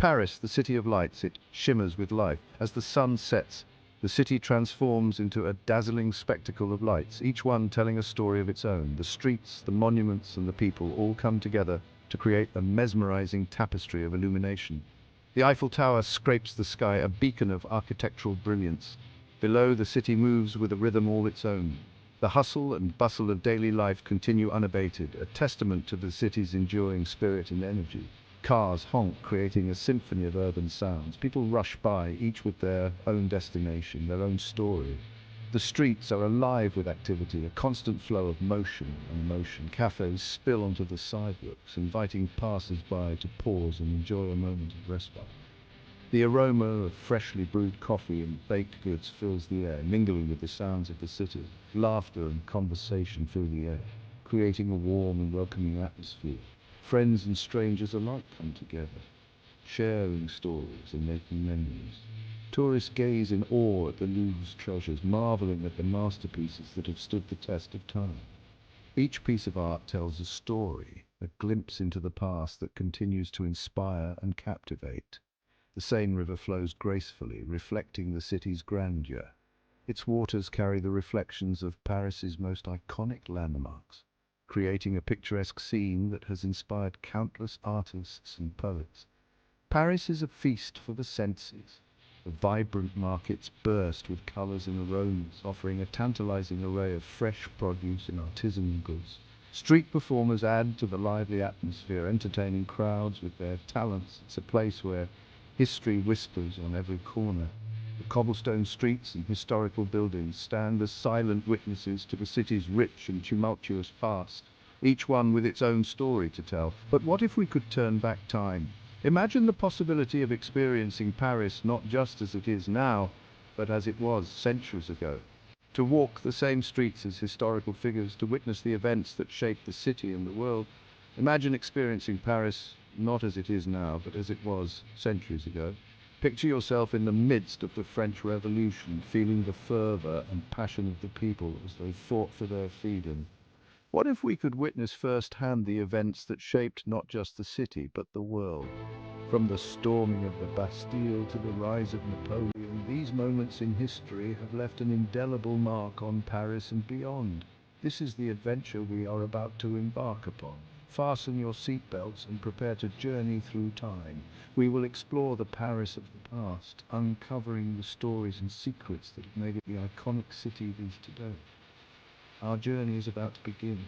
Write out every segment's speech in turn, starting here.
Paris, the city of lights, it shimmers with life. As the sun sets, the city transforms into a dazzling spectacle of lights, each one telling a story of its own. The streets, the monuments, and the people all come together to create a mesmerizing tapestry of illumination. The Eiffel Tower scrapes the sky, a beacon of architectural brilliance. Below, the city moves with a rhythm all its own. The hustle and bustle of daily life continue unabated, a testament to the city's enduring spirit and energy. Cars honk, creating a symphony of urban sounds. People rush by, each with their own destination, their own story. The streets are alive with activity, a constant flow of motion and emotion. Cafes spill onto the sidewalks, inviting passers-by to pause and enjoy a moment of respite. The aroma of freshly brewed coffee and baked goods fills the air, mingling with the sounds of the city. Laughter and conversation fill the air, creating a warm and welcoming atmosphere. Friends and strangers alike come together, sharing stories and making memories. Tourists gaze in awe at the Louvre's treasures, marveling at the masterpieces that have stood the test of time. Each piece of art tells a story, a glimpse into the past that continues to inspire and captivate. The Seine River flows gracefully, reflecting the city's grandeur. Its waters carry the reflections of Paris's most iconic landmarks, creating a picturesque scene that has inspired countless artists and poets. Paris is a feast for the senses. The vibrant markets burst with colors and aromas, offering a tantalizing array of fresh produce and artisanal goods. Street performers add to the lively atmosphere, entertaining crowds with their talents. It's a place where history whispers on every corner. The cobblestone streets and historical buildings stand as silent witnesses to the city's rich and tumultuous past, each one with its own story to tell. But what if we could turn back time? Imagine the possibility of experiencing Paris not just as it is now, but as it was centuries ago. To walk the same streets as historical figures, to witness the events that shaped the city and the world. Imagine experiencing Paris not as it is now, but as it was centuries ago. Picture yourself in the midst of the French Revolution, feeling the fervor and passion of the people as they fought for their freedom. What if we could witness firsthand the events that shaped not just the city, but the world? From the storming of the Bastille to the rise of Napoleon, these moments in history have left an indelible mark on Paris and beyond. This is the adventure we are about to embark upon. Fasten your seatbelts and prepare to journey through time. We will explore the Paris of the past, uncovering the stories and secrets that have made it the iconic city it is today. Our journey is about to begin.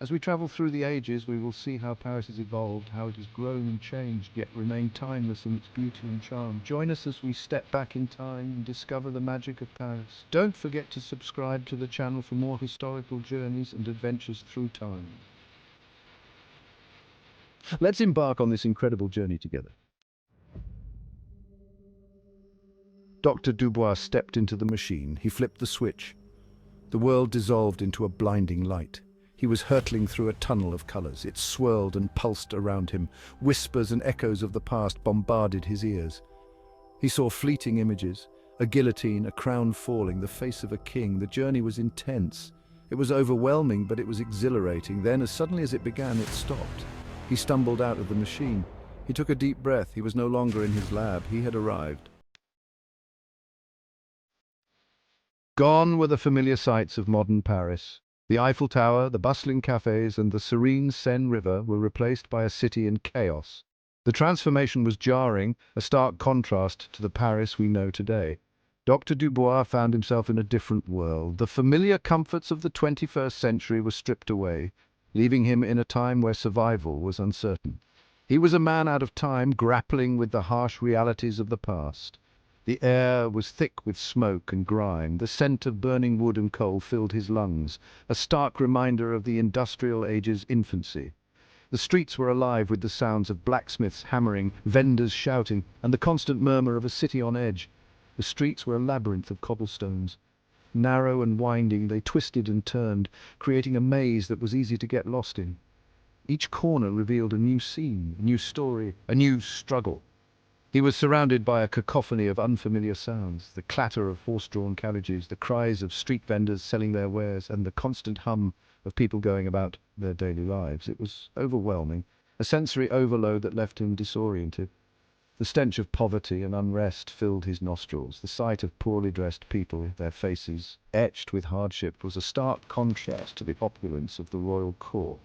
As we travel through the ages, we will see how Paris has evolved, how it has grown and changed, yet remained timeless in its beauty and charm. Join us as we step back in time and discover the magic of Paris. Don't forget to subscribe to the channel for more historical journeys and adventures through time. Let's embark on this incredible journey together. Dr. Dubois stepped into the machine. He flipped the switch. The world dissolved into a blinding light. He was hurtling through a tunnel of colors. It swirled and pulsed around him. Whispers and echoes of the past bombarded his ears. He saw fleeting images, a guillotine, a crown falling, the face of a king. The journey was intense. It was overwhelming, but it was exhilarating. Then, as suddenly as it began, it stopped. He stumbled out of the machine. He took a deep breath. He was no longer in his lab. He had arrived. Gone were the familiar sights of modern Paris. The Eiffel Tower, the bustling cafes, and the serene Seine River were replaced by a city in chaos. The transformation was jarring, a stark contrast to the Paris we know today. Dr. Dubois found himself in a different world. The familiar comforts of the 21st century were stripped away, leaving him in a time where survival was uncertain. He was a man out of time, grappling with the harsh realities of the past. The air was thick with smoke and grime. The scent of burning wood and coal filled his lungs, a stark reminder of the industrial age's infancy. The streets were alive with the sounds of blacksmiths hammering, vendors shouting, and the constant murmur of a city on edge. The streets were a labyrinth of cobblestones. Narrow and winding, they twisted and turned, creating a maze that was easy to get lost in. Each corner revealed a new scene, a new story, a new struggle. He was surrounded by a cacophony of unfamiliar sounds, the clatter of horse-drawn carriages, the cries of street vendors selling their wares, and the constant hum of people going about their daily lives. It was overwhelming, a sensory overload that left him disoriented. The stench of poverty and unrest filled his nostrils. The sight of poorly dressed people, their faces etched with hardship, was a stark contrast to the opulence of the royal court.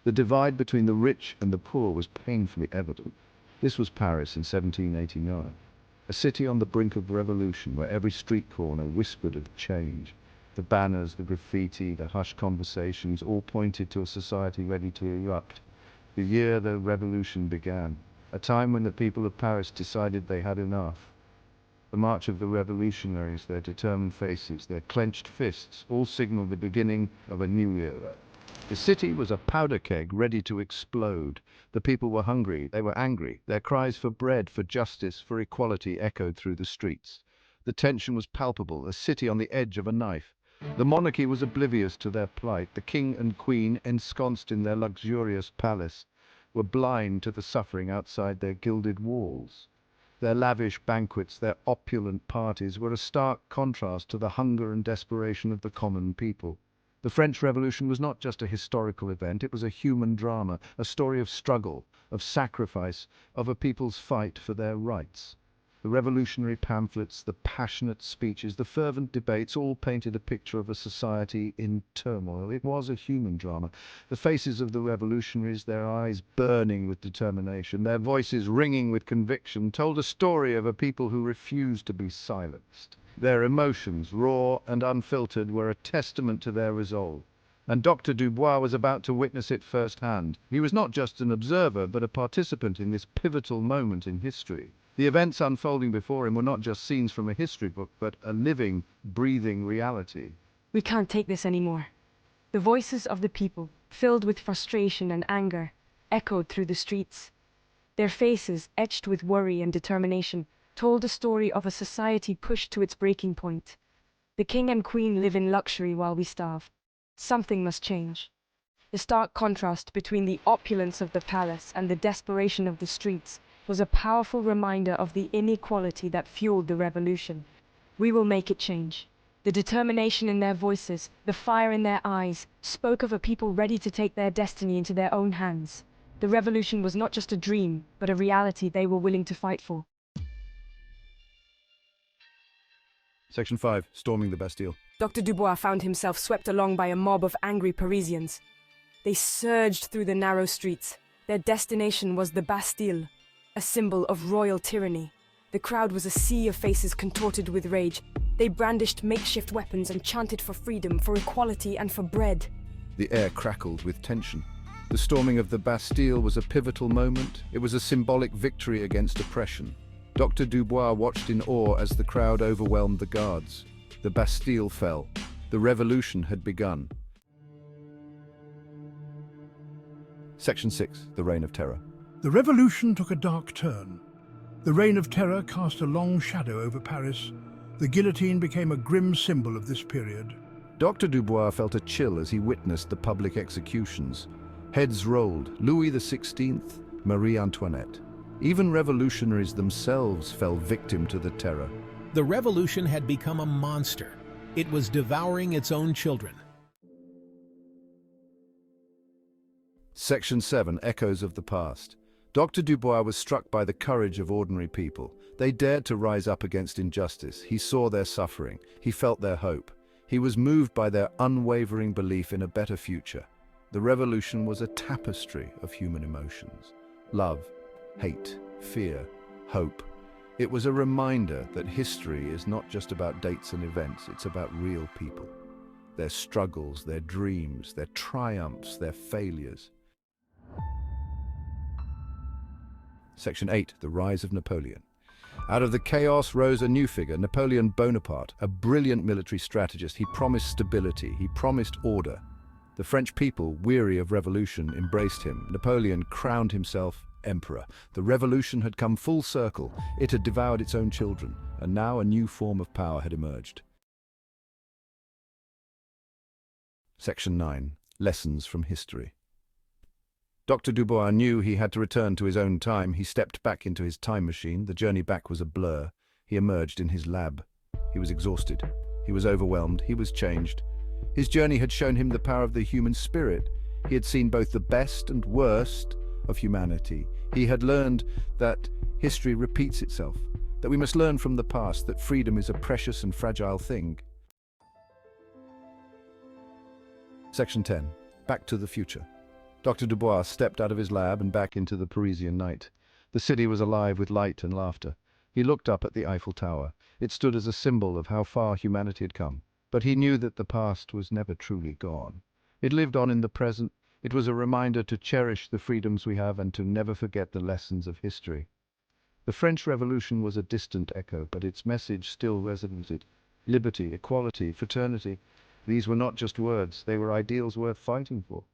The divide between the rich and the poor was painfully evident. This was Paris in 1789, a city on the brink of revolution where every street corner whispered of change. The banners, the graffiti, the hushed conversations all pointed to a society ready to erupt. The year the revolution began, a time when the people of Paris decided they had enough. The march of the revolutionaries, their determined faces, their clenched fists, all signaled the beginning of a new era. The city was a powder keg ready to explode. The people were hungry, they were angry. Their cries for bread, for justice, for equality echoed through the streets. The tension was palpable, a city on the edge of a knife. The monarchy was oblivious to their plight. The king and queen, ensconced in their luxurious palace, were blind to the suffering outside their gilded walls. Their lavish banquets, their opulent parties were a stark contrast to the hunger and desperation of the common people. The French Revolution was not just a historical event, it was a human drama, a story of struggle, of sacrifice, of a people's fight for their rights. The revolutionary pamphlets, the passionate speeches, the fervent debates all painted a picture of a society in turmoil. It was a human drama. The faces of the revolutionaries, their eyes burning with determination, their voices ringing with conviction, told a story of a people who refused to be silenced. Their emotions, raw and unfiltered, were a testament to their resolve. And Dr. Dubois was about to witness it firsthand. He was not just an observer, but a participant in this pivotal moment in history. The events unfolding before him were not just scenes from a history book, but a living, breathing reality. We can't take this anymore. The voices of the people, filled with frustration and anger, echoed through the streets. Their faces, etched with worry and determination, told a story of a society pushed to its breaking point. The king and queen live in luxury while we starve. Something must change. The stark contrast between the opulence of the palace and the desperation of the streets was a powerful reminder of the inequality that fueled the revolution. We will make it change. The determination in their voices, the fire in their eyes, spoke of a people ready to take their destiny into their own hands. The revolution was not just a dream, but a reality they were willing to fight for. Section 5. Storming the Bastille. Dr. Dubois found himself swept along by a mob of angry Parisians. They surged through the narrow streets. Their destination was the Bastille, a symbol of royal tyranny. The crowd was a sea of faces contorted with rage. They brandished makeshift weapons and chanted for freedom, for equality, and for bread. The air crackled with tension. The storming of the Bastille was a pivotal moment. It was a symbolic victory against oppression. Dr. Dubois watched in awe as the crowd overwhelmed the guards. The Bastille fell. The revolution had begun. Section 6. The Reign of Terror. The revolution took a dark turn. The Reign of Terror cast a long shadow over Paris. The guillotine became a grim symbol of this period. Dr. Dubois felt a chill as he witnessed the public executions. Heads rolled. Louis XVI, Marie Antoinette. Even revolutionaries themselves fell victim to the terror. The revolution had become a monster. It was devouring its own children. Section 7. Echoes of the Past. Dr. Dubois was struck by the courage of ordinary people. They dared to rise up against injustice. He saw their suffering. He felt their hope. He was moved by their unwavering belief in a better future. The revolution was a tapestry of human emotions. Love, hate, fear, hope. It was a reminder that history is not just about dates and events, it's about real people. Their struggles, their dreams, their triumphs, their failures. Section 8. The Rise of Napoleon. Out of the chaos rose a new figure, Napoleon Bonaparte, a brilliant military strategist. He promised stability, he promised order. The French people, weary of revolution, embraced him. Napoleon crowned himself emperor. The revolution had come full circle. It had devoured its own children, and now a new form of power had emerged. Section 9. Lessons from History. Dr. Dubois knew he had to return to his own time. He stepped back into his time machine. The journey back was a blur. He emerged in his lab. He was exhausted. He was overwhelmed. He was changed. His journey had shown him the power of the human spirit. He had seen both the best and worst of humanity. He had learned that history repeats itself, that we must learn from the past, that freedom is a precious and fragile thing. Section 10. Back to the future. Dr. Dubois stepped out of his lab and back into the Parisian night. The city was alive with light and laughter. He looked up at the Eiffel Tower. It stood as a symbol of how far humanity had come. But he knew that the past was never truly gone. It lived on in the present. It was a reminder to cherish the freedoms we have and to never forget the lessons of history. The French Revolution was a distant echo, but its message still resonated. Liberty, equality, fraternity. These were not just words, they were ideals worth fighting for.